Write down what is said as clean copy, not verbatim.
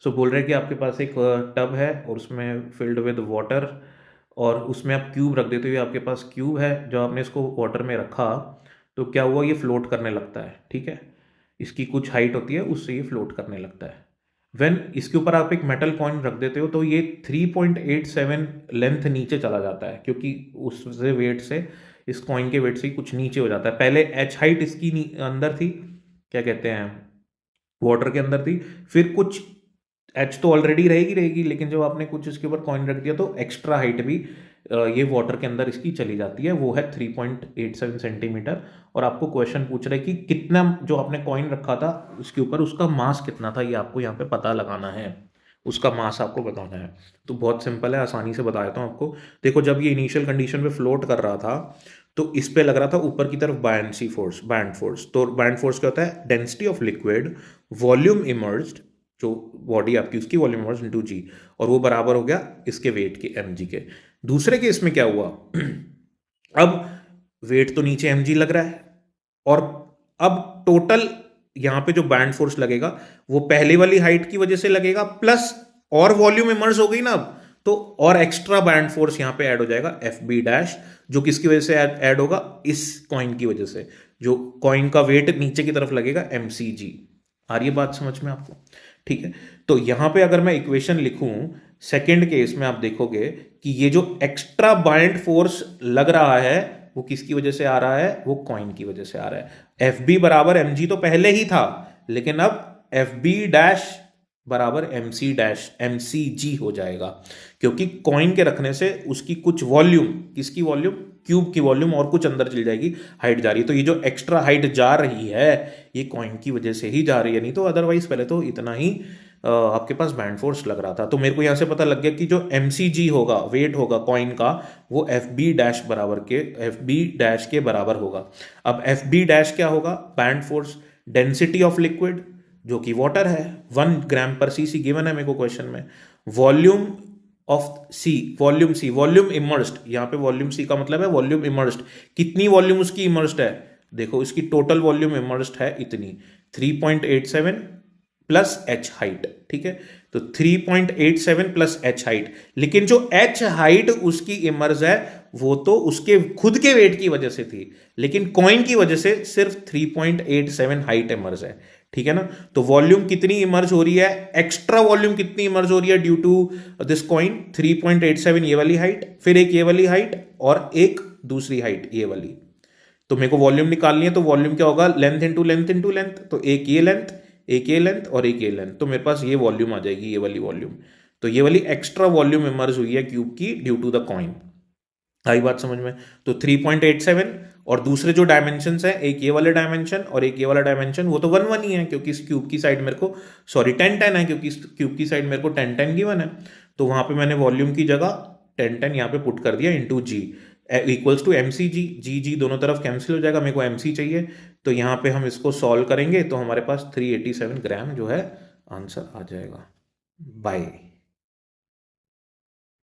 सो बोल रहे हैं कि आपके पास एक टब है और उसमें फिल्ड विद वाटर, और उसमें आप क्यूब रख देते हो, ये आपके पास क्यूब है, जब आपने इसको वाटर में रखा तो क्या हुआ, ये फ्लोट करने लगता है, ठीक है। इसकी कुछ हाइट होती है, उससे ये फ्लोट करने लगता है। वेन इसके ऊपर आप एक मेटल कॉइन रख देते हो तो ये 3.87 लेंथ नीचे चला जाता है, क्योंकि उससे वेट से, इस कॉइन के वेट से ही कुछ नीचे हो जाता है। पहले एच हाइट इसकी अंदर थी, क्या कहते हैं, वाटर के अंदर थी, फिर कुछ एच तो ऑलरेडी रहेगी रहेगी, लेकिन जब आपने कुछ इसके ऊपर कॉइन रख दिया तो एक्स्ट्रा हाइट भी ये वाटर के अंदर इसकी चली जाती है, वो है 3.87 सेंटीमीटर। और आपको क्वेश्चन पूछ रहे कि कितना जो आपने कॉइन रखा था उसके ऊपर, उसका मास कितना था, ये आपको यहाँ पे पता लगाना है, उसका मास आपको बताना है। तो बहुत सिंपल है, आसानी से बता देता हूँ आपको। देखो, जब ये इनिशियल कंडीशन पे फ्लोट कर रहा था तो इस पे लग रहा था ऊपर की तरफ बायंसी फोर्स, बैंड फोर्स। तो बैंड फोर्स क्या होता है, density of liquid volume emerged, जो बॉडी आपकी उसकी वॉल्यूम इमर्ज्ड इनटू जी, और वो बराबर हो गया इसके वेट के, mg के। दूसरे केस में क्या हुआ, अब वेट तो नीचे mg लग रहा है, और अब टोटल यहां पे जो बैंड फोर्स लगेगा वो पहले वाली हाइट की वजह से लगेगा, प्लस और वॉल्यूम इमर्ज हो गई ना अब, तो और एक्स्ट्रा बैंड फोर्स यहां पे ऐड हो जाएगा, एफ बी डैश, जो किसकी वजह से ऐड होगा, इस कॉइन की वजह से, जो कॉइन का वेट नीचे की तरफ लगेगा, एम सी जी। आ रही है बात समझ में आपको? ठीक है। तो यहां पे अगर मैं इक्वेशन लिखूं सेकेंड केस में, आप देखोगे कि ये जो एक्स्ट्रा बाइंड फोर्स लग रहा है वो किसकी वजह से आ रहा है, वो कॉइन की वजह से आ रहा है। एफ बी बराबर एम जी तो पहले ही था, लेकिन अब एफ बी डैश बराबर M C dash M C G हो जाएगा, क्योंकि कॉइन के रखने से उसकी कुछ वॉल्यूम, किसकी वॉल्यूम, क्यूब की वॉल्यूम और कुछ अंदर चली जाएगी, हाइट जा रही है। तो ये जो एक्स्ट्रा हाइट जा रही है ये कॉइन की वजह से ही जा रही है, नहीं तो अदरवाइज पहले तो इतना ही आपके पास बैंड फोर्स लग रहा था। तो मेरे को यहां से पता लग गया कि जो एम सी जी होगा, वेट होगा कॉइन का, वो एफ बी डैश बराबर के, एफ बी डैश के बराबर होगा। अब एफ बी डैश क्या होगा, band force density of liquid, जो कि वाटर है, 1 ग्राम पर सी, सी गिवन है मेरे को क्वेश्चन में। Volume of C, volume C, volume immersed, यहां पे वॉल्यूम सी का मतलब है वॉल्यूम इमर्स्ड, कितनी वॉल्यूम उसकी इमर्स्ड है, देखो इसकी टोटल वॉल्यूम इमर्स्ड है इतनी, 3.87 प्लस एच हाइट, ठीक है। तो 3.87 प्लस एच हाइट, लेकिन जो एच हाइट उसकी इमर्ज है वो तो उसके खुद के वेट की वजह से थी, लेकिन कॉइन की वजह से सिर्फ 3.87 हाइट इमर्ज है, ठीक है ना। तो वॉल्यूम कितनी इमर्ज हो रही है, एक्स्ट्रा वॉल्यूम कितनी इमर्ज हो रही है ड्यू टू दिस कॉइन, 3.87 ये वाली हाइट, फिर एक ये वाली हाइट, और एक दूसरी हाइट ये वाली। तो मेरे को वॉल्यूम निकालनी है, तो वॉल्यूम क्या होगा, length into length into length, तो एक ये लेंथ, एक ये लेंथ और एक ये लेंथ, तो मेरे पास ये वॉल्यूम आ जाएगी, ये वाली वॉल्यूम। तो ये वाली एक्स्ट्रा वॉल्यूम इमर्ज हुई है क्यूब की ड्यू टू द कॉइन। आई बात समझ में? तो 3.87, और दूसरे जो डायमेंशन है, एक ये वाले डायमेंशन और एक ये वाला डायमेंशन, वो तो 1 1 ही है, क्योंकि इस क्यूब की साइड मेरे को, सॉरी 10 10 है, क्योंकि इस क्यूब की साइड मेरे को 10 10 गिवन है। तो वहां पे मैंने वॉल्यूम की जगह 10 10 यहाँ पे पुट कर दिया into G, equals to M C G, G G दोनों तरफ कैंसिल हो जाएगा, मेरे को एम सी चाहिए। तो यहाँ पे हम इसको सॉल्व करेंगे तो हमारे पास 387 ग्राम जो है आंसर आ जाएगा। बाय।